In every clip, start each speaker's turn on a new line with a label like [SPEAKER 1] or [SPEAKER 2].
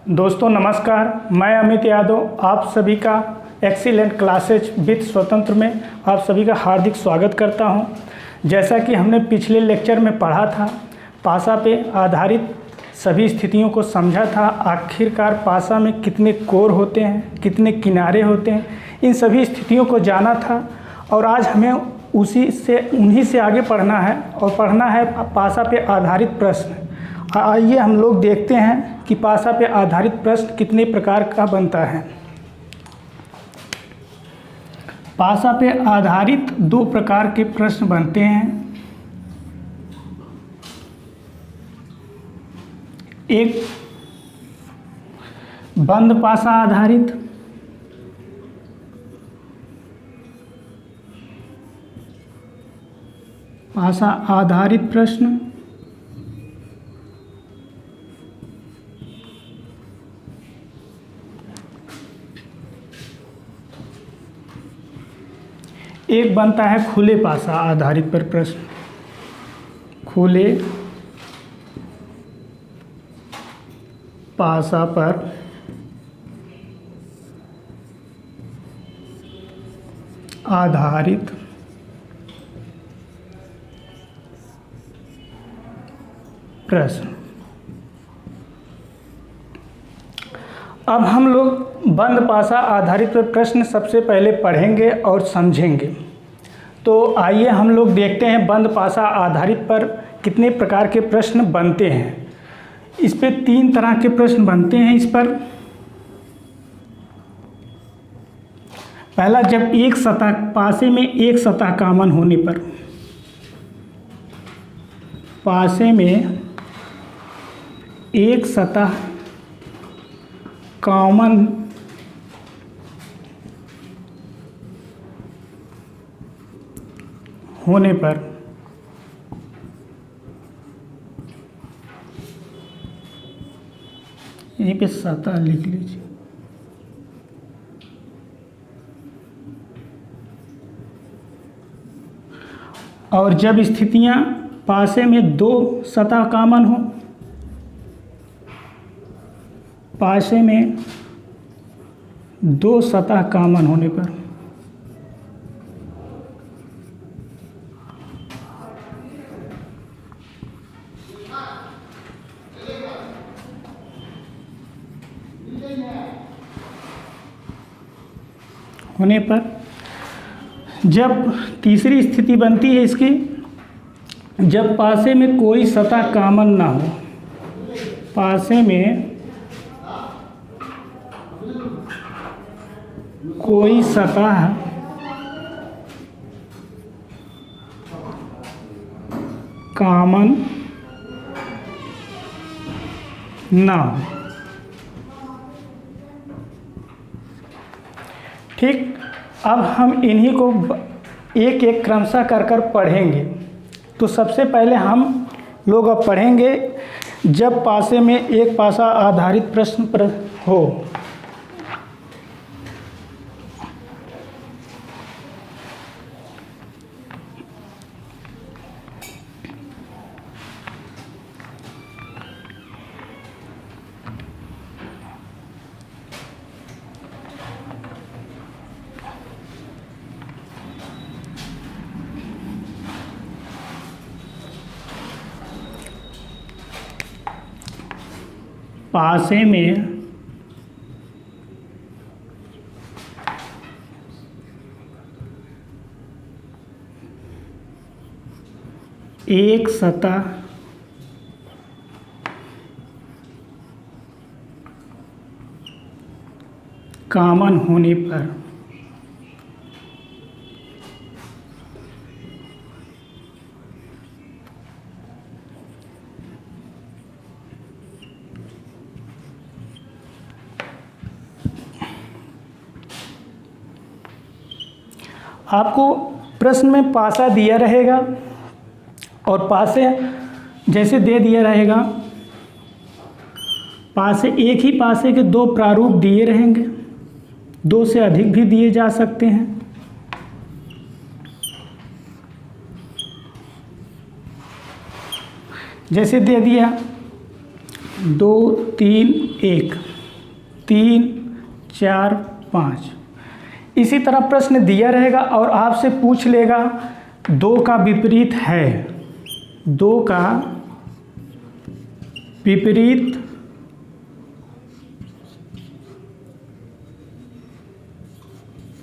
[SPEAKER 1] दोस्तों नमस्कार, मैं अमित यादव आप सभी का एक्सीलेंट क्लासेज विद स्वतंत्र में आप सभी का हार्दिक स्वागत करता हूं। जैसा कि हमने पिछले लेक्चर में पढ़ा था, पासा पे आधारित सभी स्थितियों को समझा था। आखिरकार पासा में कितने कोर होते हैं, कितने किनारे होते हैं, इन सभी स्थितियों को जाना था। और आज हमें उन्हीं से आगे पढ़ना है और पढ़ना है पासा पे आधारित प्रश्न। आइए हम लोग देखते हैं कि पासा पे आधारित प्रश्न कितने प्रकार का बनता है। पासा पे आधारित दो प्रकार के प्रश्न बनते हैं। एक बंद पासा आधारित, पासा आधारित प्रश्न, एक बनता है खुले पासा आधारित पर प्रश्न। खुले पासा पर आधारित प्रश्न। अब हम लोग बंद पासा आधारित पर प्रश्न सबसे पहले पढ़ेंगे और समझेंगे। तो आइए हम लोग देखते हैं बंद पासा आधारित पर कितने प्रकार के प्रश्न बनते हैं। इस पे 3 तरह के प्रश्न बनते हैं। इस पर पहला, जब एक सतह पासे में एक सतह कॉमन होने पर, पासे में एक सतह कॉमन होने पर यहीं पे सतह लिख लीजिए। और जब स्थितियां पासे में दो सतह कॉमन हो, पासे में दो सतह कॉमन होने पर जब तीसरी स्थिति बनती है इसकी, जब पासे में कोई सतह कॉमन ना हो, पासे में कोई सतह कॉमन ना हो। ठीक, अब हम इन्हीं को एक एक क्रमशः कर पढ़ेंगे। तो सबसे पहले हम लोग अब पढ़ेंगे जब पासे में एक पासा आधारित प्रश्न हो। पासे में एक सतह कॉमन होने पर आपको प्रश्न में पासा दिया रहेगा और पासे जैसे दे दिया रहेगा, पासे एक ही पासे के दो प्रारूप दिए रहेंगे, 2 से अधिक भी दिए जा सकते हैं। जैसे दे दिया 2 3 1, 3, 4, 5। इसी तरह प्रश्न दिया रहेगा और आपसे पूछ लेगा 2 का विपरीत है, 2 का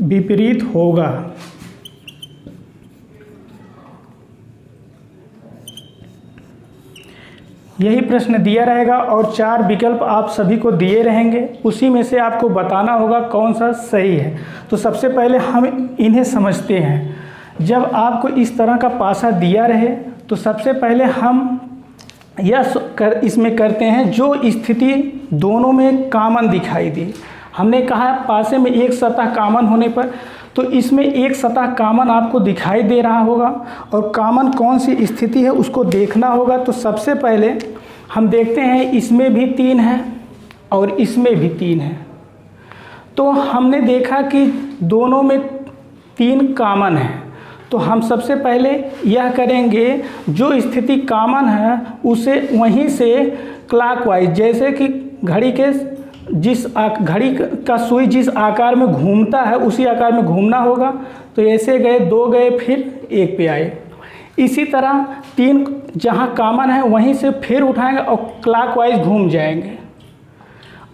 [SPEAKER 1] विपरीत होगा। यही प्रश्न दिया रहेगा और 4 विकल्प आप सभी को दिए रहेंगे, उसी में से आपको बताना होगा कौन सा सही है। तो सबसे पहले हम इन्हें समझते हैं। जब आपको इस तरह का पासा दिया रहे तो सबसे पहले हम इसमें करते हैं जो स्थिति दोनों में कॉमन दिखाई दी। हमने कहा पासे में एक सतह कॉमन होने पर, तो इसमें एक सतह कॉमन आपको दिखाई दे रहा होगा और कॉमन कौन सी स्थिति है उसको देखना होगा। तो सबसे पहले हम देखते हैं इसमें भी 3 है और इसमें भी 3 है। तो हमने देखा कि दोनों में 3 कॉमन है, तो हम सबसे पहले यह करेंगे जो स्थिति कॉमन है उसे वहीं से क्लॉकवाइज, जैसे कि घड़ी का सुई जिस आकार में घूमता है उसी आकार में घूमना होगा। तो ऐसे गए, 2 गए, फिर 1 पे आए। इसी तरह 3 जहाँ कॉमन है वहीं से फिर उठाएंगे और क्लॉकवाइज घूम जाएंगे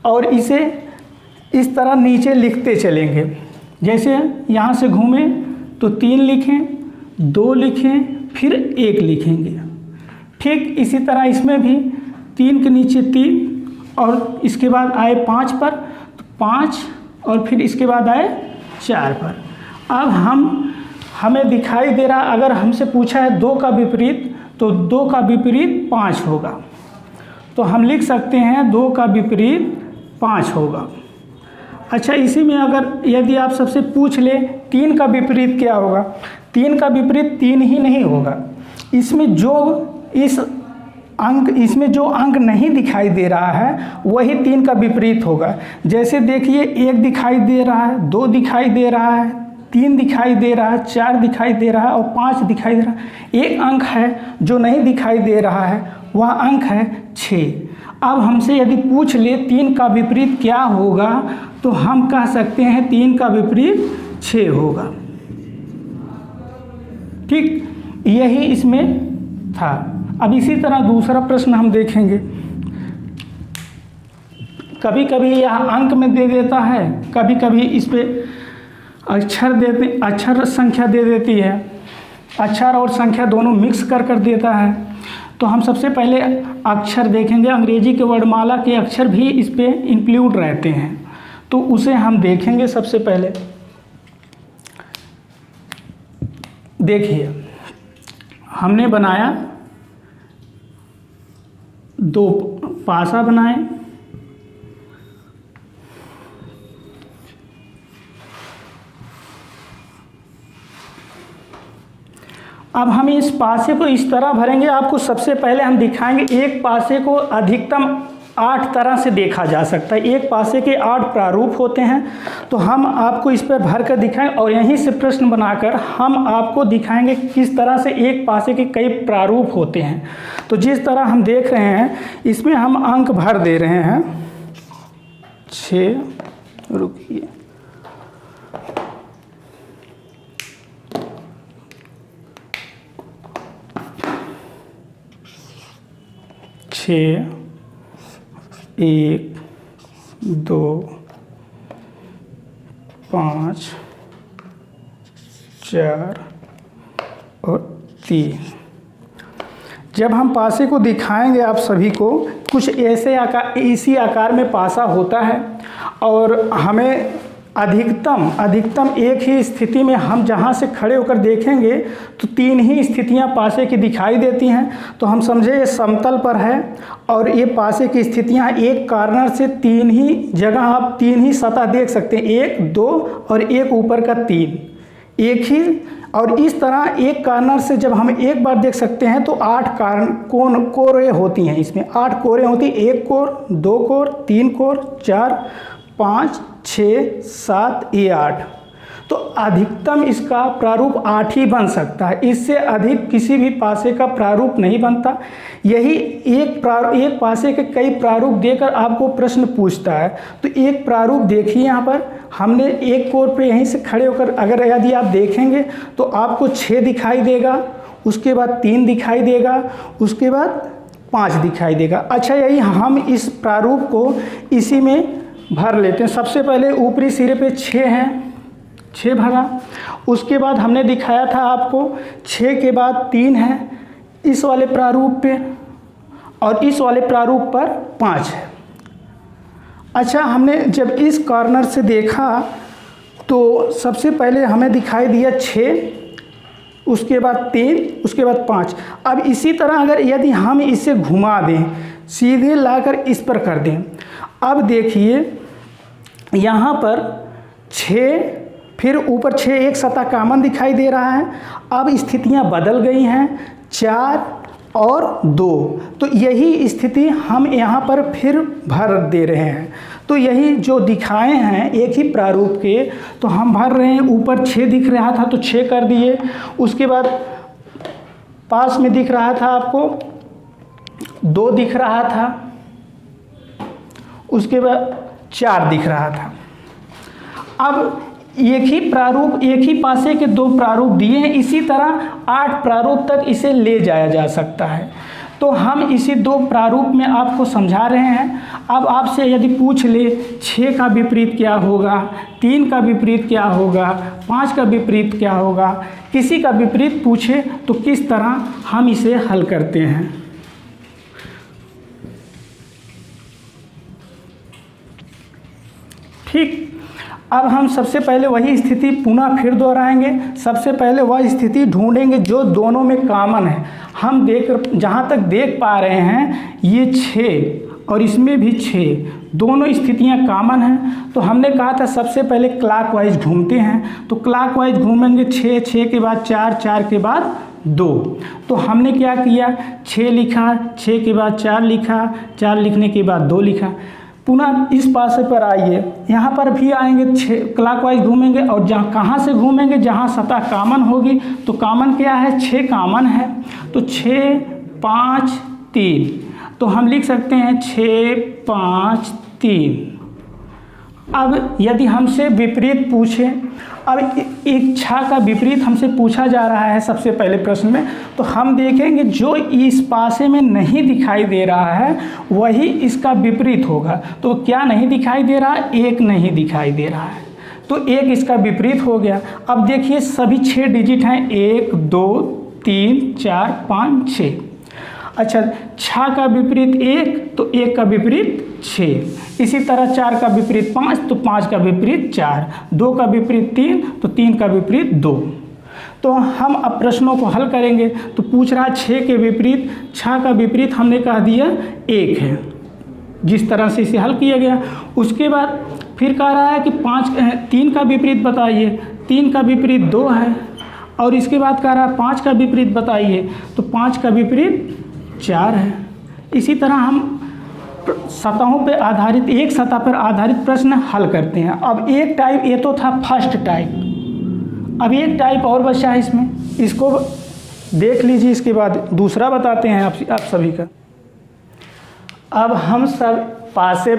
[SPEAKER 1] और इसे इस तरह नीचे लिखते चलेंगे। जैसे यहाँ से घूमें तो 3 लिखें, 2 लिखें, फिर 1 लिखेंगे। ठीक इसी तरह इसमें भी 3 के नीचे 3 और इसके बाद आए 5 पर, तो 5 और फिर इसके बाद आए 4 पर। अब हमें दिखाई दे रहा, अगर हमसे पूछा है 2 का विपरीत, तो 2 का विपरीत 5 होगा। तो हम लिख सकते हैं 2 का विपरीत 5 होगा। अच्छा, इसी में अगर यदि आप सबसे पूछ ले 3 का विपरीत क्या होगा, 3 का विपरीत 3 ही नहीं होगा। इसमें जो अंक नहीं दिखाई दे रहा है वही 3 का विपरीत होगा। जैसे देखिए 1 दिखाई दे रहा है, 2 दिखाई दे रहा है, 3 दिखाई दे रहा है, 4 दिखाई दे रहा है और 5 दिखाई दे रहा है। एक अंक है जो नहीं दिखाई दे रहा है, वह अंक है 6। अब हमसे यदि पूछ ले 3 का विपरीत क्या होगा, तो हम कह सकते हैं 3 का विपरीत 6 होगा। ठीक, यही इसमें था। अब इसी तरह दूसरा प्रश्न हम देखेंगे। कभी कभी यह अंक में दे देता है, कभी कभी इस पे अक्षर संख्या दे देती है, अक्षर और संख्या दोनों मिक्स कर देता है। तो हम सबसे पहले अक्षर देखेंगे। अंग्रेजी के वर्णमाला के अक्षर भी इस पे इंक्लूड रहते हैं, तो उसे हम देखेंगे। सबसे पहले देखिए, हमने बनाया 2 पासा बनाए, अब हम इस पासे को इस तरह भरेंगे। आपको सबसे पहले हम दिखाएंगे एक पासे को अधिकतम 8 तरह से देखा जा सकता है। एक पासे के 8 प्रारूप होते हैं, तो हम आपको इस पर भर कर दिखाएं और यहीं से प्रश्न बनाकर हम आपको दिखाएंगे किस तरह से एक पासे के कई प्रारूप होते हैं। तो जिस तरह हम देख रहे हैं इसमें हम अंक भर दे रहे हैं 6, रुकिए, 6, 1, 2, 5, 4 और 3। जब हम पासे को दिखाएंगे आप सभी को, कुछ इसी आकार में पासा होता है और हमें अधिकतम एक ही स्थिति में हम जहाँ से खड़े होकर देखेंगे तो 3 ही स्थितियाँ पासे की दिखाई देती हैं। तो हम समझे ये समतल पर है और ये पासे की स्थितियाँ एक कॉर्नर से 3 ही जगह आप 3 ही सतह देख सकते हैं, 1, 2 और एक ऊपर का 3 एक ही। और इस तरह एक कॉर्नर से जब हम एक बार देख सकते हैं तो 8 कोरें होती हैं। इसमें 8 कोरें होती हैं, 1 कोर, 2 कोर, 3 कोर, 4, 5, 6, 7, ये 8। तो अधिकतम इसका प्रारूप 8 ही बन सकता है, इससे अधिक किसी भी पासे का प्रारूप नहीं बनता। यही एक पासे के कई प्रारूप देकर आपको प्रश्न पूछता है। तो एक प्रारूप देखिए, यहाँ पर हमने एक कोर पे यहीं से खड़े होकर अगर यदि आप देखेंगे तो आपको 6 दिखाई देगा, उसके बाद 3 दिखाई देगा, उसके बाद 5 दिखाई देगा। अच्छा, यही हम इस प्रारूप को इसी में भर लेते हैं। सबसे पहले ऊपरी सिरे पे 6 हैं, 6 भरा। उसके बाद हमने दिखाया था आपको 6 के बाद 3 है इस वाले प्रारूप पे, और इस वाले प्रारूप पर 5 है। अच्छा, हमने जब इस कॉर्नर से देखा तो सबसे पहले हमें दिखाई दिया 6, उसके बाद 3, उसके बाद 5। अब इसी तरह अगर यदि हम इसे घुमा दें, सीधे लाकर इस पर कर दें, अब देखिए यहाँ पर 6, फिर ऊपर 6 एक सतह कॉमन दिखाई दे रहा है। अब स्थितियाँ बदल गई हैं, 4 और 2। तो यही स्थिति हम यहाँ पर फिर भर दे रहे हैं। तो यही जो दिखाए हैं एक ही प्रारूप के, तो हम भर रहे हैं। ऊपर 6 दिख रहा था तो 6 कर दिए, उसके बाद पास में दिख रहा था आपको 2 दिख रहा था, उसके बाद 4 दिख रहा था। अब एक ही प्रारूप, एक ही पासे के 2 प्रारूप दिए हैं, इसी तरह 8 प्रारूप तक इसे ले जाया जा सकता है। तो हम इसी 2 प्रारूप में आपको समझा रहे हैं। अब आपसे यदि पूछ ले 6 का विपरीत क्या होगा, 3 का विपरीत क्या होगा, 5 का विपरीत क्या होगा, किसी का विपरीत पूछे तो किस तरह हम इसे हल करते हैं। ठीक, अब हम सबसे पहले वही स्थिति पुनः फिर दोहराएंगे। सबसे पहले वह स्थिति ढूंढेंगे जो दोनों में कॉमन है। हम जहाँ तक देख पा रहे हैं ये 6 और इसमें भी 6, दोनों स्थितियाँ कॉमन हैं। तो हमने कहा था सबसे पहले क्लॉकवाइज घूमते हैं, तो क्लॉकवाइज घूमेंगे 6, 6 के बाद 4, 4 के बाद 2। तो हमने क्या किया, 6 लिखा, 6 के बाद 4 लिखा, 4 लिखने के बाद 2 लिखा। पुनः इस पासे पर आइए, यहाँ पर भी आएंगे, 6 क्लॉकवाइज घूमेंगे और कहाँ से घूमेंगे, जहाँ सतह कॉमन होगी। तो कॉमन क्या है, 6 कॉमन है, तो 6, 5, 3। तो हम लिख सकते हैं 6, 5, 3। अब यदि हमसे विपरीत पूछे, अब इच्छा का विपरीत हमसे पूछा जा रहा है सबसे पहले प्रश्न में, तो हम देखेंगे जो इस पासे में नहीं दिखाई दे रहा है वही इसका विपरीत होगा। तो क्या नहीं दिखाई दे रहा है, 1 नहीं दिखाई दे रहा है, तो 1 इसका विपरीत हो गया। अब देखिए सभी 6 डिजिट हैं, 1, 2, 3, 4, 5, 6। अच्छा, 6 का विपरीत 1, तो 1 का विपरीत 6। इसी तरह 4 का विपरीत 5, तो 5 का विपरीत 4, 2 का विपरीत 3, तो 3 का विपरीत 2। तो हम अब प्रश्नों को हल करेंगे। तो पूछ रहा है 6 के विपरीत, 6 का विपरीत हमने कह दिया 1 है, जिस तरह से इसे हल किया गया। उसके बाद फिर कह रहा है कि 3 का विपरीत बताइए, 3 का विपरीत 2 है, और इसके बाद कह रहा है 5 का विपरीत बताइए, तो 5 का विपरीत 4 है। इसी तरह हम सतहों पर आधारित, एक सतह पर आधारित प्रश्न हल करते हैं। अब एक टाइप, ये तो था फर्स्ट टाइप, अब एक टाइप और बचा है इसमें, इसको देख लीजिए, इसके बाद दूसरा बताते हैं आप सभी का। अब हम सब पासे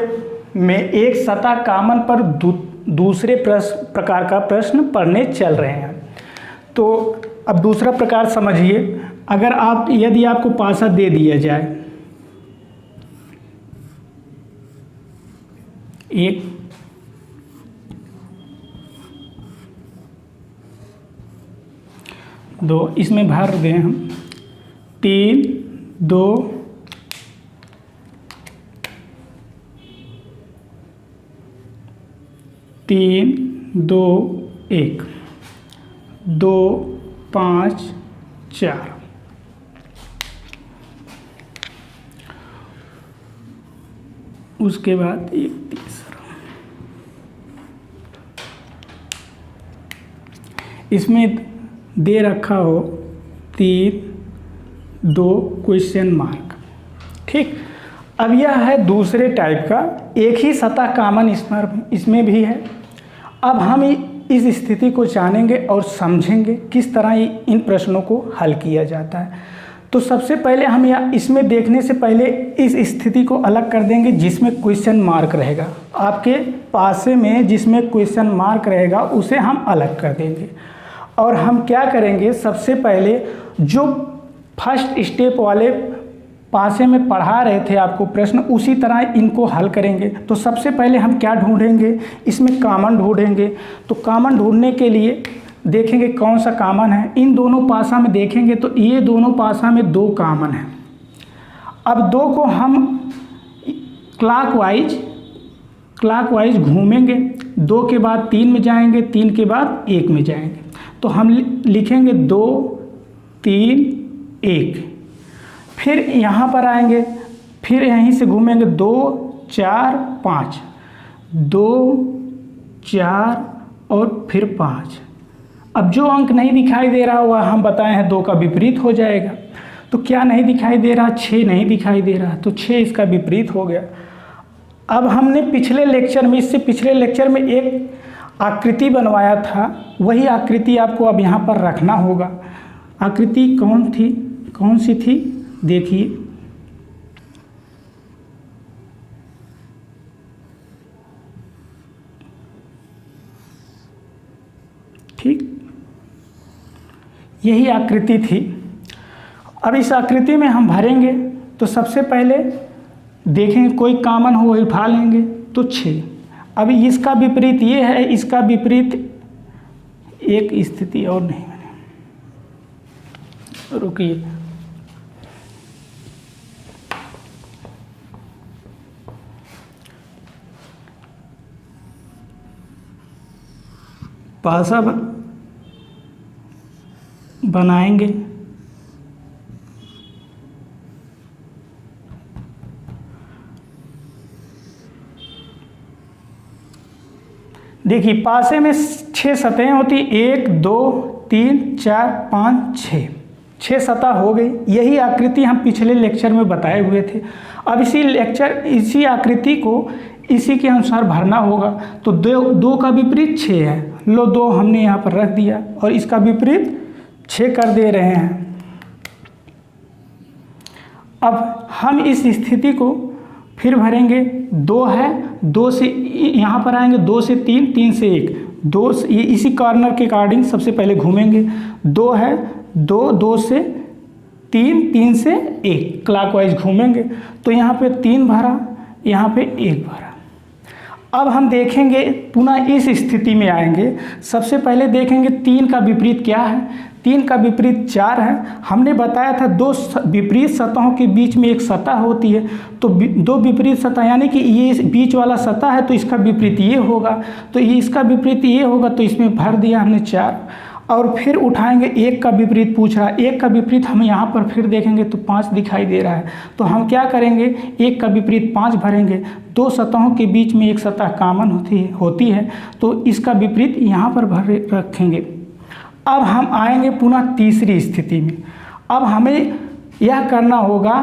[SPEAKER 1] में एक सतह कॉमन पर दूसरे प्रकार का प्रश्न पढ़ने चल रहे हैं। तो अब दूसरा प्रकार समझिए। अगर यदि आपको पासा दे दिया जाए, एक, दो, इसमें भर दें हम 3, 2, 3, 2, 1, 2, 5, 4। उसके बाद एक तीसरा, इसमें दे रखा हो 3, 2 क्वेश्चन मार्क। ठीक, अब यह है दूसरे टाइप का, एक ही सतह कॉमन इसमें भी है। अब हम इस स्थिति को जानेंगे और समझेंगे किस तरह इन प्रश्नों को हल किया जाता है। तो सबसे पहले हम इसमें देखने से पहले इस स्थिति को अलग कर देंगे जिसमें क्वेश्चन मार्क रहेगा। आपके पासे में जिसमें क्वेश्चन मार्क रहेगा उसे हम अलग कर देंगे। और हम क्या करेंगे, सबसे पहले जो फर्स्ट स्टेप वाले पासे में पढ़ा रहे थे आपको प्रश्न, उसी तरह इनको हल करेंगे। तो सबसे पहले हम क्या ढूंढेंगे, इसमें कॉमन ढूंढेंगे। तो कॉमन ढूंढने के लिए देखेंगे कौन सा कॉमन है। इन दोनों पासा में देखेंगे तो ये दोनों पासा में 2 कॉमन है। अब 2 को हम क्लॉकवाइज घूमेंगे। 2 के बाद 3 में जाएंगे, 3 के बाद 1 में जाएंगे। तो हम लिखेंगे 2 3 1। फिर यहाँ पर आएंगे, फिर यहीं से घूमेंगे 2 4 5, 2 4 और फिर 5। अब जो अंक नहीं दिखाई दे रहा हुआ हम बताए हैं 2 का विपरीत हो जाएगा। तो क्या नहीं दिखाई दे रहा, 6 नहीं दिखाई दे रहा, तो 6 इसका विपरीत हो गया। अब हमने पिछले लेक्चर में एक आकृति बनवाया था, वही आकृति आपको अब यहाँ पर रखना होगा। आकृति कौन सी थी, देखिए। ठीक, यही आकृति थी। अब इस आकृति में हम भरेंगे। तो सबसे पहले देखेंगे कोई कॉमन हो वही उठा लेंगे, तो 6। अब इसका विपरीत ये है, इसका विपरीत एक स्थिति और नहीं बने, रुकिए। पासा बनाएंगे। देखिए पासे में 6 सतहें होती, 1 2 3 4 5 6 सतह हो गई। यही आकृति हम पिछले लेक्चर में बताए हुए थे। अब इसी आकृति को इसी के अनुसार भरना होगा। तो 2 का विपरीत 6 है, लो 2 हमने यहाँ पर रख दिया और इसका विपरीत 6 कर दे रहे हैं। अब हम इस स्थिति को फिर भरेंगे। 2 है, 2 से यहाँ पर आएंगे, 2 से 3, 3 से 1, 2 से ये इसी कॉर्नर के अकॉर्डिंग सबसे पहले घूमेंगे। 2 है, 2 से 3, 3 से 1 क्लॉकवाइज घूमेंगे। तो यहाँ पे 3 भरा, यहाँ पे 1 भरा। अब हम देखेंगे पुनः इस स्थिति में आएंगे। सबसे पहले देखेंगे 3 का विपरीत क्या है। 3 का विपरीत 4 है। हमने बताया था 2 विपरीत सतहों के बीच में एक सतह होती है। तो 2 विपरीत सतह यानी कि ये बीच वाला सतह है तो इसका विपरीत ये होगा, तो ये इसका विपरीत ये होगा, तो इसमें भर दिया हमने 4। और फिर उठाएंगे, 1 का विपरीत पूछ रहा है। 1 का विपरीत हम यहाँ पर फिर देखेंगे तो 5 दिखाई दे रहा है। तो हम क्या करेंगे, 1 का विपरीत 5 भरेंगे। 2 सतहों के बीच में एक सतह कॉमन होती है तो इसका विपरीत यहाँ पर भर रखेंगे। अब हम आएंगे पुनः तीसरी स्थिति में। अब हमें यह करना होगा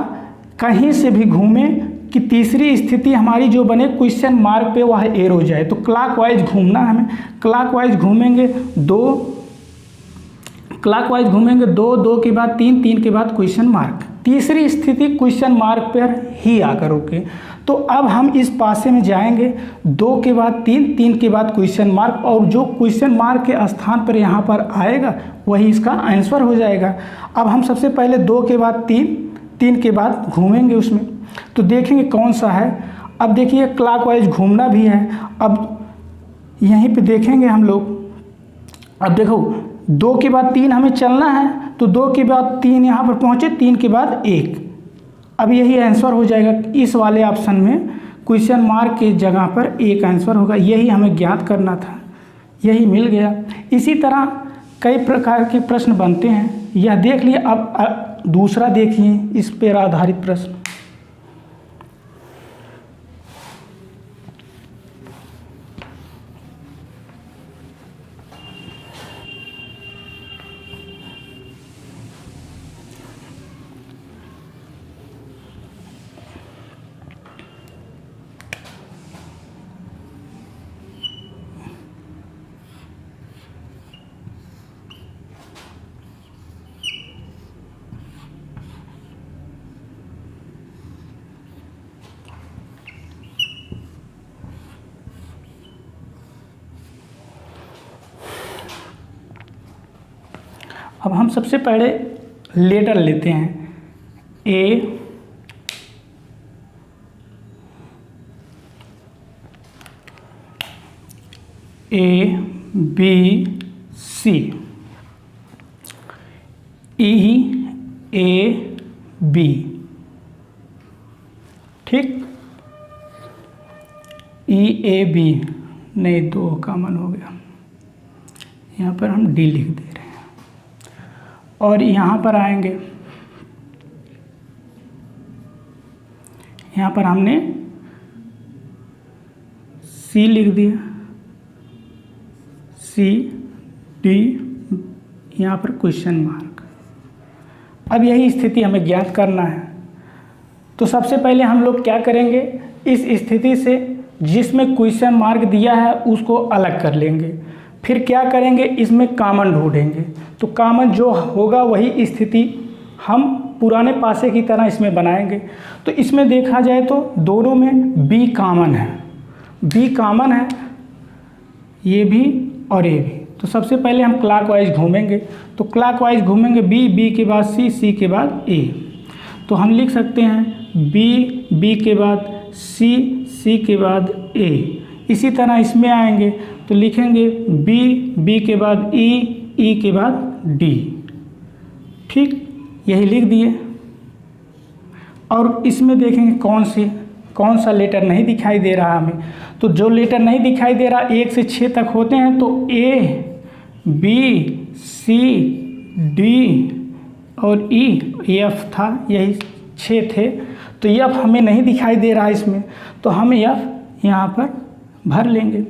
[SPEAKER 1] कहीं से भी घूमें कि तीसरी स्थिति हमारी जो बने क्वेश्चन मार्क पे वह एरो जाए। तो क्लॉकवाइज घूमना है हमें। क्लॉकवाइज घूमेंगे, 2 क्लॉकवाइज घूमेंगे, 2 के बाद 3, 3 के बाद क्वेश्चन मार्क। तीसरी स्थिति क्वेश्चन मार्क पर ही आकर रुके। तो अब हम इस पासे में जाएंगे, 2 के बाद 3, 3 के बाद क्वेश्चन मार्क, और जो क्वेश्चन मार्क के स्थान पर यहाँ पर आएगा वही इसका आंसर हो जाएगा। अब हम सबसे पहले 2 के बाद 3, 3 के बाद घूमेंगे उसमें, तो देखेंगे कौन सा है। अब देखिए क्लॉकवाइज घूमना भी है। अब यहीं पे देखेंगे हम लोग। अब देखो 2 के बाद 3 हमें चलना है, तो 2 के बाद 3 यहाँ पर पहुँचे, 3 के बाद 1। अब यही आंसर हो जाएगा। इस वाले ऑप्शन में क्वेश्चन मार्क के जगह पर 1 आंसर होगा। यही हमें ज्ञात करना था, यही मिल गया। इसी तरह कई प्रकार के प्रश्न बनते हैं, यह देख लिए। अब दूसरा देखिए इस पर आधारित प्रश्न। अब हम सबसे पहले लेटर लेते हैं, ए, बी, सी, ई, ए, बी, ठीक। ई, ए, बी, नहीं, 2 कॉमन हो गया, यहाँ पर हम डी लिख दे रहे हैं। और यहाँ पर आएंगे, यहाँ पर हमने सी लिख दिया, सी, डी, यहाँ पर क्वेश्चन मार्क। अब यही स्थिति हमें ज्ञात करना है। तो सबसे पहले हम लोग क्या करेंगे, इस स्थिति से जिसमें क्वेश्चन मार्क दिया है उसको अलग कर लेंगे। फिर क्या करेंगे, इसमें कॉमन ढूंढेंगे। तो कॉमन जो होगा वही स्थिति हम पुराने पासे की तरह इसमें बनाएंगे। तो इसमें देखा जाए तो दोनों में बी कॉमन है, बी कॉमन है, ये भी और ये भी। तो सबसे पहले हम क्लॉकवाइज घूमेंगे। तो क्लॉकवाइज घूमेंगे, बी, बी के बाद सी, सी के बाद ए। तो हम लिख सकते हैं बी, बी के बाद सी, सी के बाद ए। इसी तरह इसमें आएंगे तो लिखेंगे बी, बी के बाद ई, ई के बाद डी, ठीक, यही लिख दिए। और इसमें देखेंगे कौन सा लेटर नहीं दिखाई दे रहा हमें। तो जो लेटर नहीं दिखाई दे रहा 1 से 6 तक होते हैं, तो ए, बी, सी, डी और ई, एफ था, यही 6 थे। तो एफ हमें नहीं दिखाई दे रहा इसमें, तो हम एफ यहाँ पर भर लेंगे।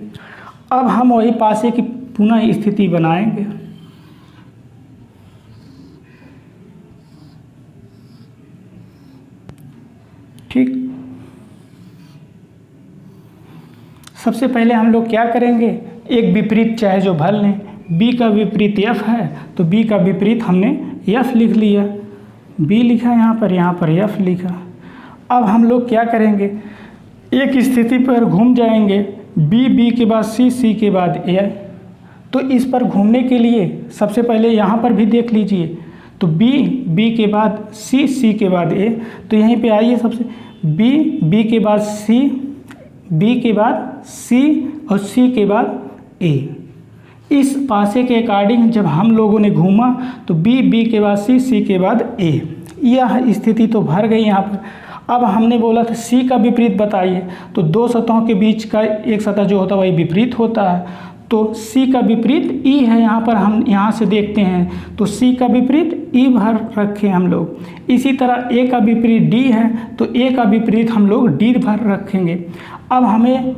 [SPEAKER 1] अब हम वही पासे की पुनः स्थिति बनाएंगे। ठीक, सबसे पहले हम लोग क्या करेंगे, एक विपरीत चाहे जो भर लें। बी का विपरीत एफ है, तो बी का विपरीत हमने एफ लिख लिया, बी लिखा यहाँ पर एफ लिखा। अब हम लोग क्या करेंगे, एक स्थिति पर घूम जाएंगे, बी, बी के बाद सी, सी के बाद ए। तो इस पर घूमने के लिए सबसे पहले यहाँ पर भी देख लीजिए, तो बी, बी के बाद सी, सी के बाद ए। तो यहीं पे आइए, सबसे बी, बी के बाद सी, बी के बाद सी और सी के बाद ए। इस पासे के अकॉर्डिंग जब हम लोगों ने घूमा तो बी, बी के बाद सी, सी के बाद ए। यह स्थिति तो भर गई यहाँ पर। अब हमने बोला था सी का विपरीत बताइए, तो 2 सतहों के बीच का एक सतह जो होता है वही विपरीत होता है। तो सी का विपरीत ई है, यहाँ पर हम यहाँ से देखते हैं, तो सी का विपरीत ई भर रखे हम लोग। इसी तरह ए का विपरीत डी है, तो ए का विपरीत हम लोग डी भर रखेंगे। अब हमें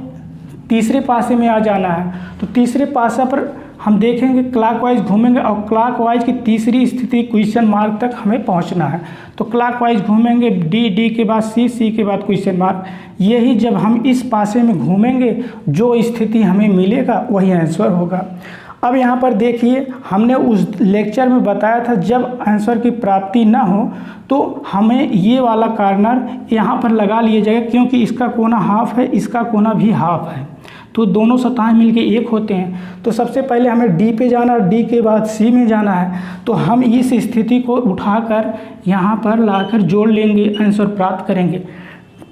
[SPEAKER 1] तीसरे पासे में आ जाना है, तो तीसरे पासा पर हम देखेंगे क्लॉकवाइज घूमेंगे और क्लॉकवाइज की तीसरी स्थिति क्वेश्चन मार्क तक हमें पहुंचना है। तो क्लॉकवाइज घूमेंगे, डी, डी के बाद सी, सी के बाद क्वेश्चन मार्क। यही जब हम इस पासे में घूमेंगे जो स्थिति हमें मिलेगा वही आंसर होगा। अब यहाँ पर देखिए, हमने उस लेक्चर में बताया था जब आंसर की प्राप्ति ना हो तो हमें ये वाला कॉर्नर यहाँ पर लगा लिया जाएगा, क्योंकि इसका कोना हाफ है, इसका कोना भी हाफ है, तो दोनों सतहें मिलके एक होते हैं। तो सबसे पहले हमें डी पे जाना है, डी के बाद सी में जाना है। तो हम इस स्थिति को उठाकर यहाँ पर लाकर जोड़ लेंगे, आंसर प्राप्त करेंगे।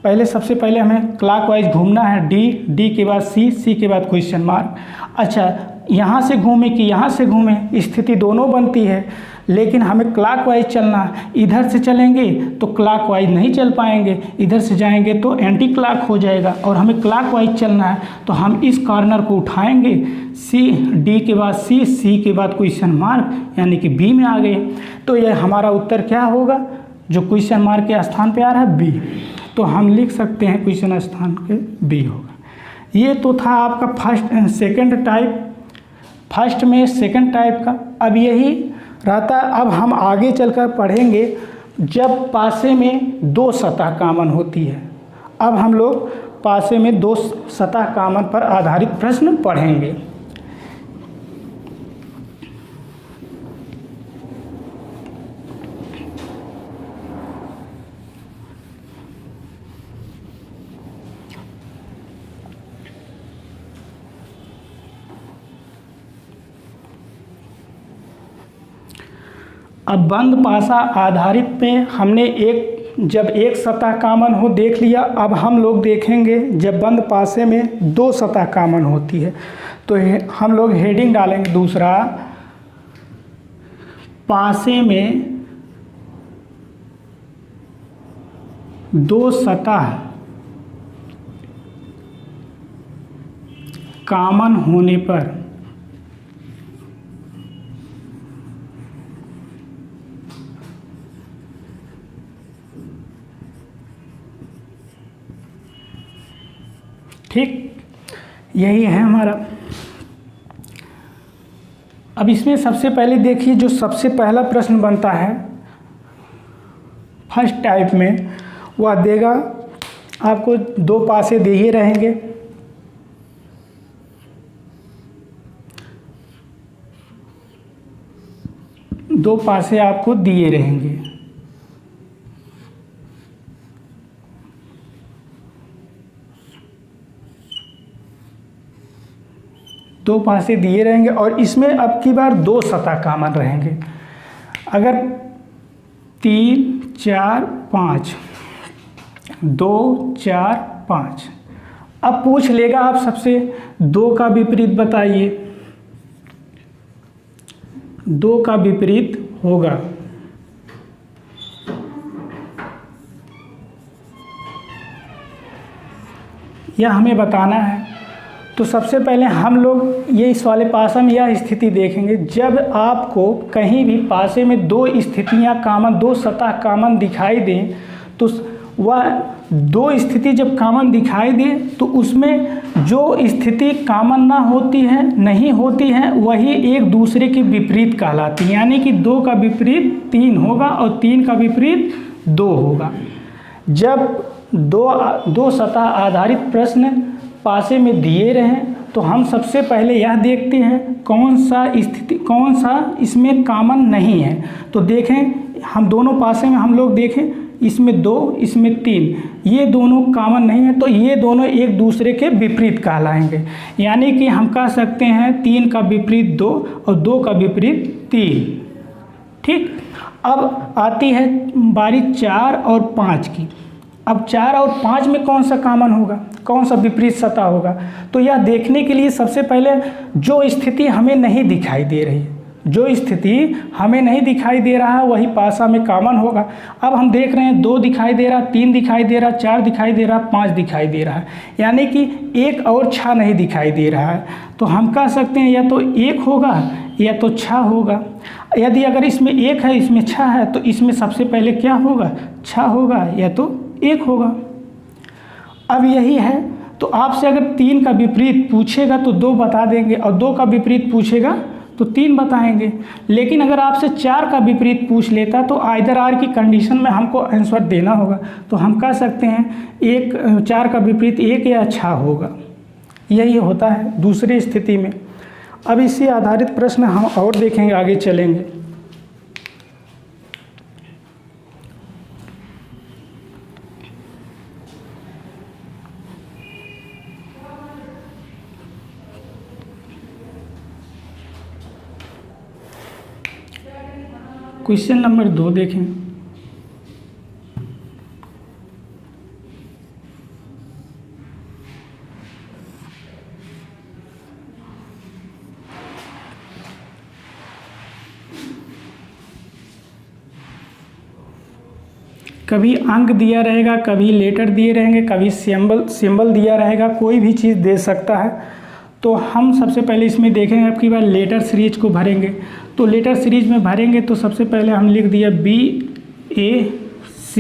[SPEAKER 1] पहले सबसे पहले हमें क्लॉकवाइज घूमना है, डी, डी के बाद सी, सी के बाद क्वेश्चन मार्क। अच्छा, यहाँ से घूमे कि यहाँ से घूमे, स्थिति दोनों बनती है, लेकिन हमें क्लॉकवाइज चलना है। इधर से चलेंगे तो क्लॉकवाइज नहीं चल पाएंगे, इधर से जाएंगे तो एंटी क्लॉक हो जाएगा, और हमें क्लॉकवाइज चलना है। तो हम इस कॉर्नर को उठाएंगे, सी, डी के बाद सी, सी के बाद क्वेश्चन मार्क, यानी कि बी में आ गए। तो यह हमारा उत्तर क्या होगा, जो क्वेश्चन मार्क के स्थान पे आ रहा है बी। तो हम लिख सकते हैं क्वेश्चन स्थान के बी होगा। ये तो था आपका सेकंड टाइप, फर्स्ट में सेकंड टाइप का। अब यही रहता है, अब हम आगे चलकर पढ़ेंगे जब पासे में 2 सतह कॉमन होती है। अब हम लोग पासे में 2 सतह कॉमन पर आधारित प्रश्न पढ़ेंगे। अब बंद पासा आधारित पे हमने जब एक सतह कॉमन हो देख लिया। अब हम लोग देखेंगे जब बंद पासे में दो सतह कॉमन होती है तो हम लोग हेडिंग डालेंगे दूसरा, पासे में दो सतह कॉमन होने पर ठीक, यही है हमारा। अब इसमें सबसे पहले देखिए जो सबसे पहला प्रश्न बनता है फर्स्ट टाइप में, वह देगा आपको दो पासे दे ही रहेंगे, दो पासे आपको दिए रहेंगे। दो पासे दिए रहेंगे और इसमें अब की बार दो सतह कॉमन रहेंगे। अगर 3 4 5, 2 4 5, अब पूछ लेगा आप सबसे दो का विपरीत बताइए। दो का विपरीत होगा यह हमें बताना है। तो सबसे पहले हम लोग ये इस वाले पासा में यह स्थिति देखेंगे, जब आपको कहीं भी पासे में दो स्थितियां कॉमन, दो सतह कॉमन दिखाई दें तो वह दो स्थिति जब कॉमन दिखाई दे तो उसमें जो स्थिति कॉमन ना होती है, नहीं होती है, वही एक दूसरे के विपरीत कहलाती है। यानी कि दो का विपरीत 3 होगा और 3 का विपरीत 2 होगा। जब दो सतह आधारित प्रश्न पासे में दिए रहें तो हम सबसे पहले यह देखते हैं कौन सा इसमें कॉमन नहीं है। तो देखें हम दोनों पासे में हम लोग देखें, इसमें 2, इसमें 3, ये दोनों कॉमन नहीं है तो ये दोनों एक दूसरे के विपरीत कहलाएंगे। यानी कि हम कह सकते हैं 3 का विपरीत 2 और 2 का विपरीत 3। ठीक, अब आती है बारी 4 और 5 की। अब 4 और 5 में कौन सा कॉमन होगा, कौन सा विपरीत सतह होगा, तो यह देखने के लिए सबसे पहले जो स्थिति हमें नहीं दिखाई दे रही है, जो स्थिति हमें नहीं दिखाई दे रहा है वही पासा में कॉमन होगा। अब हम देख रहे हैं 2 दिखाई दे रहा, 3 दिखाई दे रहा, 4 दिखाई दे रहा, 5 दिखाई दे रहा है, यानी कि एक और 6 नहीं दिखाई दे रहा है। तो हम कह सकते हैं या तो 1 होगा या तो 6 होगा। यदि अगर इसमें 1 है, इसमें 6 है, तो इसमें सबसे पहले क्या होगा, 6 होगा या तो 1 होगा। अब यही है, तो आपसे अगर 3 का विपरीत पूछेगा तो 2 बता देंगे और 2 का विपरीत पूछेगा तो 3 बताएंगे। लेकिन अगर आपसे 4 का विपरीत पूछ लेता तो आइदर आर की कंडीशन में हमको आंसर देना होगा। तो हम कह सकते हैं 4 का विपरीत 1 या 6 होगा। यही होता है दूसरी स्थिति में। अब इसी आधारित प्रश्न हम और देखेंगे, आगे चलेंगे। क्वेश्चन नंबर 2 देखें। कभी अंक दिया रहेगा, कभी लेटर दिए रहेंगे, कभी सिंबल दिया रहेगा, कोई भी चीज़ दे सकता है। तो हम सबसे पहले इसमें देखेंगे, आपकी बार लेटर सीरीज को भरेंगे। तो लेटर सीरीज में भरेंगे तो सबसे पहले हम लिख दिया BAC,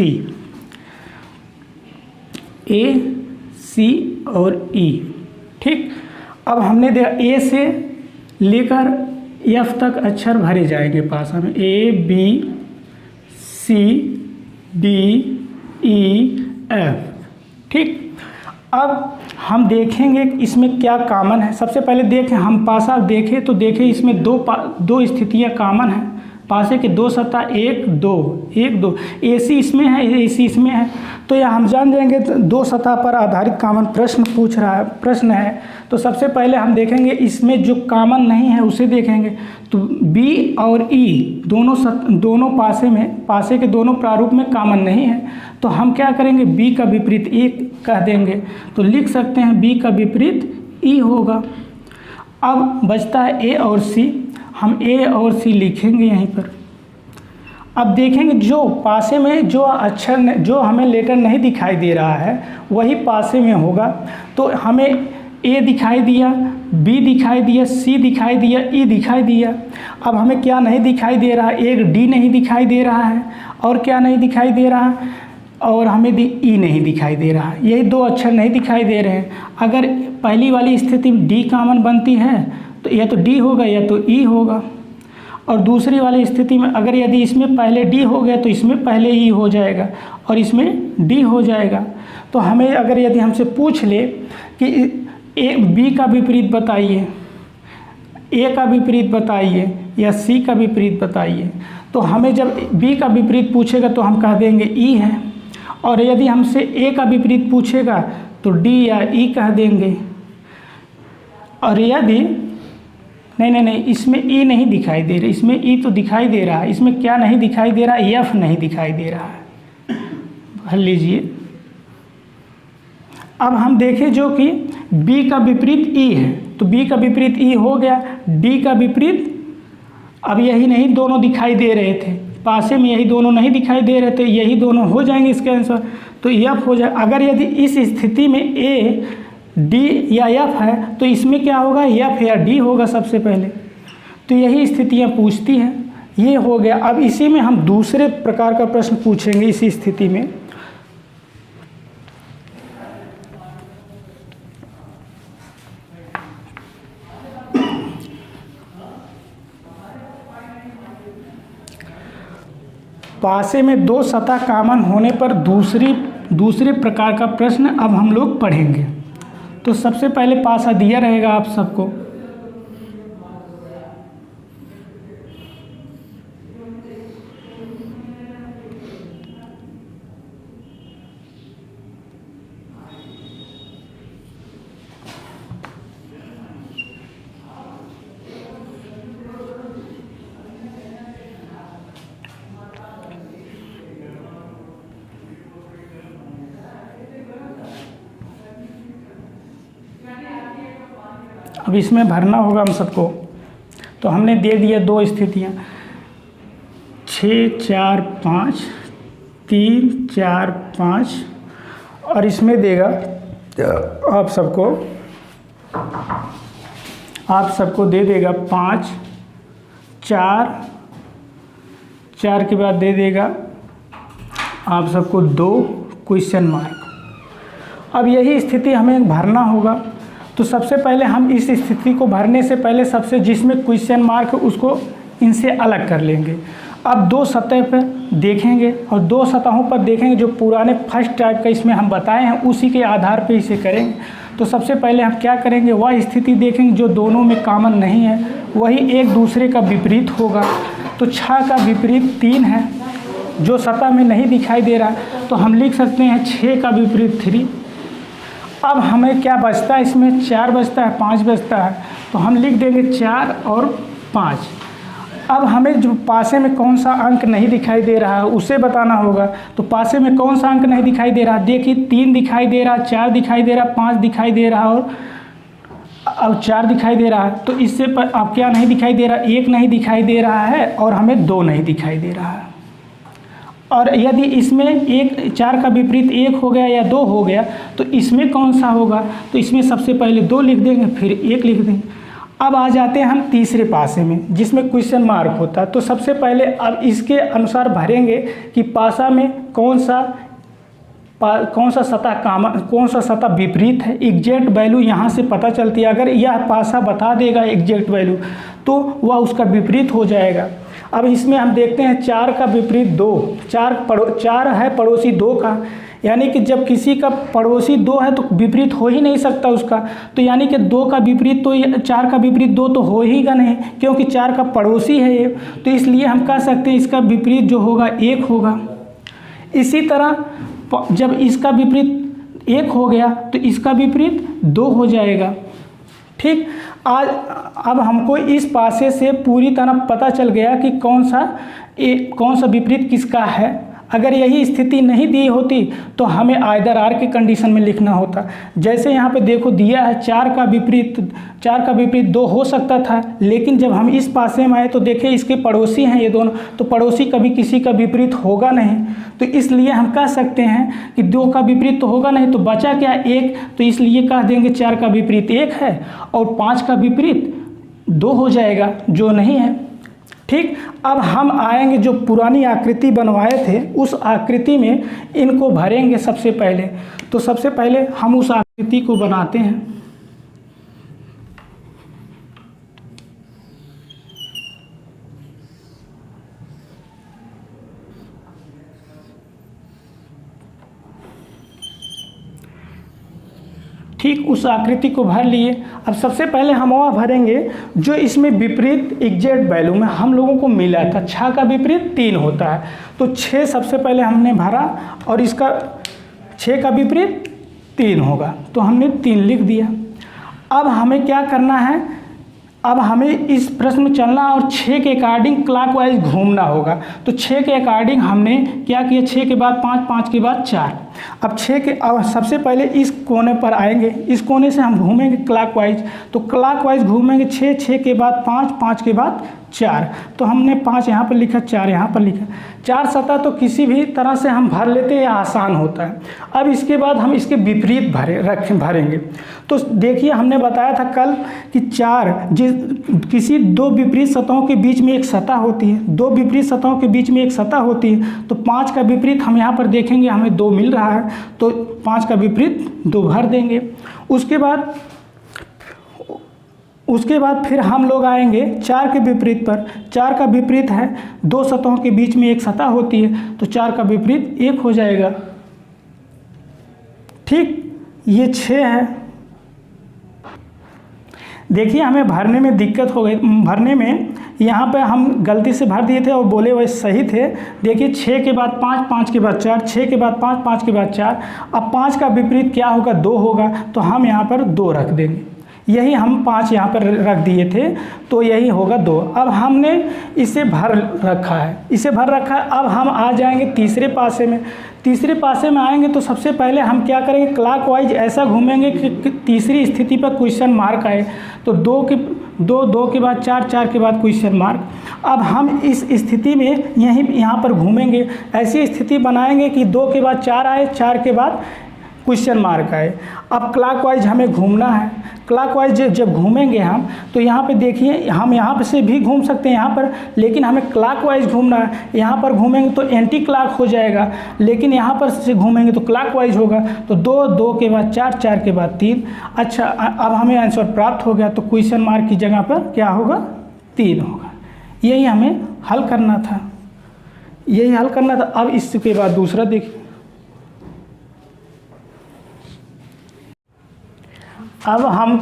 [SPEAKER 1] AC और E। ठीक, अब हमने देखा A से लेकर F तक अक्षर भरे जाएंगे पासा में, ABCDEF। ठीक, अब हम देखेंगे इसमें क्या कॉमन है। सबसे पहले देखें, हम पासा देखें तो देखें इसमें दो स्थितियां कॉमन हैं, पासे के दो सतह 1 2 1 2 AC इसमें है, AC इसमें है, तो यह हम जान जाएंगे दो सतह पर आधारित कॉमन प्रश्न है। तो सबसे पहले हम देखेंगे इसमें जो कॉमन नहीं है उसे देखेंगे। तो B और E दोनों पासे के दोनों प्रारूप में कॉमन नहीं है, तो हम क्या करेंगे, B का विपरीत E कह देंगे। तो लिख सकते हैं B का विपरीत E होगा। अब बचता है A और C, हम A और C लिखेंगे यहीं पर। अब देखेंगे जो पासे में जो अक्षर जो हमें लेटर नहीं दिखाई दे रहा है वही पासे में होगा। तो हमें A दिखाई दिया, B दिखाई दिया, C दिखाई दिया, E दिखाई दिया। अब हमें क्या नहीं दिखाई दे रहा है, एक D नहीं दिखाई दे रहा है, और क्या नहीं दिखाई दे रहा है, और हमें E नहीं दिखाई दे रहा है। यही दो अक्षर नहीं दिखाई दे रहे हैं। अगर पहली वाली स्थिति में D कॉमन बनती है तो या तो D होगा या तो E होगा, और दूसरी वाली स्थिति में अगर यदि इसमें पहले D हो गया तो इसमें पहले E हो जाएगा और इसमें D हो जाएगा। तो हमें अगर यदि हमसे पूछ ले कि B का विपरीत बताइए, A का विपरीत बताइए या C का विपरीत बताइए, तो हमें जब B का विपरीत पूछेगा तो हम कह देंगे E है, और यदि हमसे A का विपरीत पूछेगा तो D या E कह देंगे। और यदि नहीं इसमें E नहीं दिखाई दे रहा, इसमें E तो दिखाई दे रहा है, इसमें क्या नहीं दिखाई दे रहा है, F नहीं दिखाई दे रहा है। हल लीजिए। अब हम देखें जो कि B का विपरीत E है, तो B का विपरीत E हो गया। D का विपरीत अब यही नहीं दोनों दिखाई दे रहे थे, पासे में यही दोनों नहीं दिखाई दे रहे थे, यही दोनों हो जाएंगे इसके आंसर, तो F हो जाए। अगर यदि इस स्थिति में A D या F है तो इसमें क्या होगा, F या D होगा सबसे पहले। तो यही स्थितियाँ पूछती हैं, ये हो गया। अब इसी में हम दूसरे प्रकार का प्रश्न पूछेंगे। इसी स्थिति में पासे में दो सतह कॉमन होने पर दूसरे प्रकार का प्रश्न अब हम लोग पढ़ेंगे। तो सबसे पहले पासा दिया रहेगा आप सबको, अब इसमें भरना होगा हम सबको। तो हमने दे दिया दो स्थितियाँ, 6 4 5 3 4 5, और इसमें देगा आप सबको दे देगा 5 4 4 के बाद दे देगा आप सबको 2 क्वेश्चन मार्क। अब यही स्थिति हमें भरना होगा। तो सबसे पहले हम इस स्थिति को भरने से पहले सबसे जिसमें क्वेश्चन मार्क है उसको इनसे अलग कर लेंगे। अब दो सतह पर देखेंगे और दो सतहों पर देखेंगे जो पुराने फर्स्ट टाइप का इसमें हम बताए हैं उसी के आधार पे इसे करेंगे। तो सबसे पहले हम क्या करेंगे, वह स्थिति देखेंगे जो दोनों में कॉमन नहीं है, वही एक दूसरे का विपरीत होगा। तो 6 का विपरीत 3 है जो सतह में नहीं दिखाई दे रहा, तो हम लिख सकते हैं 6 का विपरीत 3। अब हमें क्या बचता है, इसमें 4 बचता है, 5 बचता है, तो हम लिख देंगे 4 और 5। अब हमें जो पासे में कौन सा अंक नहीं दिखाई दे रहा है उसे बताना होगा। तो पासे में कौन सा अंक नहीं दिखाई दे रहा, देखिए 3 दिखाई दे रहा, 4 दिखाई दे रहा, 5 दिखाई दे रहा और अब 4 दिखाई दे रहा है। तो इससे पर अब क्या नहीं दिखाई दे रहा, 1 नहीं दिखाई दे रहा है और हमें 2 नहीं दिखाई दे रहा है। और यदि इसमें 4 का विपरीत 1 हो गया या 2 हो गया तो इसमें कौन सा होगा, तो इसमें सबसे पहले 2 लिख देंगे फिर 1 लिख देंगे। अब आ जाते हैं हम तीसरे पासे में जिसमें क्वेश्चन मार्क होता है। तो सबसे पहले अब इसके अनुसार भरेंगे कि पासा में कौन सा सतह विपरीत है। एग्जैक्ट वैल्यू यहाँ से पता चलती है। अगर यह पासा बता देगा एग्जैक्ट वैल्यू तो वह उसका विपरीत हो जाएगा। अब इसमें हम देखते हैं 4 का विपरीत 2, 4 है पड़ोसी 2 का, यानी कि जब किसी का पड़ोसी 2 है तो विपरीत हो ही नहीं सकता उसका, तो यानी कि 2 का विपरीत तो 4 का विपरीत 2 तो हो ही का नहीं, क्योंकि 4 का पड़ोसी है ये, तो इसलिए हम कह सकते हैं इसका विपरीत जो होगा 1 होगा। इसी तरह जब इसका विपरीत 1 हो गया तो इसका विपरीत 2 हो जाएगा। ठीक, आज अब हमको इस पासे से पूरी तरह पता चल गया कि कौन सा विपरीत किसका है। अगर यही स्थिति नहीं दी होती तो हमें आइदर आर के कंडीशन में लिखना होता। जैसे यहाँ पे देखो दिया है 4 का विपरीत 2 हो सकता था, लेकिन जब हम इस पासे में आए तो देखें इसके पड़ोसी हैं ये दोनों, तो पड़ोसी कभी किसी का विपरीत होगा नहीं, तो इसलिए हम कह सकते हैं कि 2 का विपरीत तो होगा नहीं, तो बचा क्या 1, तो इसलिए कह देंगे 4 का विपरीत 1 है और 5 का विपरीत 2 हो जाएगा, जो नहीं है। ठीक, अब हम आएंगे जो पुरानी आकृति बनवाए थे उस आकृति में इनको भरेंगे सबसे पहले। तो सबसे पहले हम उस आकृति को बनाते हैं। ठीक, उस आकृति को भर लिए। अब सबसे पहले हम वह भरेंगे जो इसमें विपरीत एग्जैक्ट वैल्यू में हम लोगों को मिला था। 6 का विपरीत 3 होता है, तो 6 सबसे पहले हमने भरा और इसका 6 का विपरीत 3 होगा, तो हमने 3 लिख दिया। अब हमें क्या करना है, अब हमें इस प्रश्न में चलना और 6 के अकॉर्डिंग क्लॉकवाइज घूमना होगा। तो 6 के अकॉर्डिंग हमने क्या किया, 6 के बाद 5, 5 के बाद 4। अब सबसे पहले इस कोने पर आएंगे, इस कोने से हम घूमेंगे क्लॉकवाइज, तो क्लॉकवाइज घूमेंगे 6, 6 के बाद 5, 5 के बाद 4। तो हमने 5 यहाँ पर लिखा, 4 यहाँ पर लिखा। 4 सतह तो किसी भी तरह से हम भर लेते हैं, आसान होता है। अब इसके बाद हम इसके विपरीत भरेंगे। तो देखिए हमने बताया था कल कि किसी 2 विपरीत सतहों के बीच में एक सतह होती है, 2 विपरीत सतहों के बीच में एक सतह होती है। तो 5 का विपरीत हम यहाँ पर देखेंगे, हमें 2 मिल रहा है, तो 5 का विपरीत 2 भर देंगे। उसके बाद फिर हम लोग आएंगे 4 के विपरीत पर। 4 का विपरीत है 2 सतहों के बीच में एक सतह होती है, तो 4 का विपरीत 1 हो जाएगा। ठीक, ये 6 है। देखिए हमें भरने में दिक्कत हो गई, भरने में यहाँ पे हम गलती से भर दिए थे और बोले वही सही थे। देखिए 6 के बाद 5, 5 के बाद 4, 6 के बाद 5, 5 के बाद 4। अब 5 का विपरीत क्या होगा, 2 होगा, तो हम यहाँ पर 2 रख देंगे। यही हम 5 यहाँ पर रख दिए थे, तो यही होगा 2। अब हमने इसे भर रखा है, अब हम आ जाएंगे तीसरे पासे में। तीसरे पासे में आएंगे तो सबसे पहले हम क्या करेंगे, क्लॉकवाइज ऐसा घूमेंगे कि तीसरी स्थिति पर क्वेश्चन मार्क आए। तो 2 के बाद 4, 4 के बाद क्वेश्चन मार्क। अब हम इस स्थिति में यहाँ पर घूमेंगे, ऐसी स्थिति बनाएंगे कि 2 के बाद 4 आए, 4 के बाद क्वेश्चन मार्क आए। अब क्लॉकवाइज हमें घूमना है। क्लॉकवाइज जब घूमेंगे हम, तो यहाँ पे देखिए हम यहाँ से भी घूम सकते हैं यहाँ पर, लेकिन हमें क्लॉकवाइज घूमना है। यहाँ पर घूमेंगे तो एंटी क्लॉक हो जाएगा, लेकिन यहाँ पर से घूमेंगे तो क्लॉकवाइज होगा। तो 2, 2 के बाद 4, 4 के बाद 3। अच्छा, अब हमें आंसर प्राप्त हो गया, तो क्वेश्चन मार्क की जगह पर क्या होगा, 3 होगा। यही हमें हल करना था, अब इसके बाद दूसरा देखिए। अब हम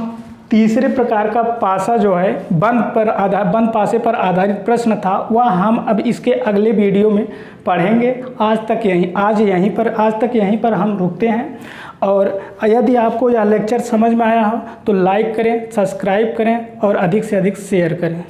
[SPEAKER 1] तीसरे प्रकार का पासा जो है बंद पासे पर आधारित प्रश्न था, वह हम अब इसके अगले वीडियो में पढ़ेंगे। आज तक यहीं पर हम रुकते हैं। और यदि आपको यह लेक्चर समझ में आया हो तो लाइक करें, सब्सक्राइब करें और अधिक से अधिक शेयर करें।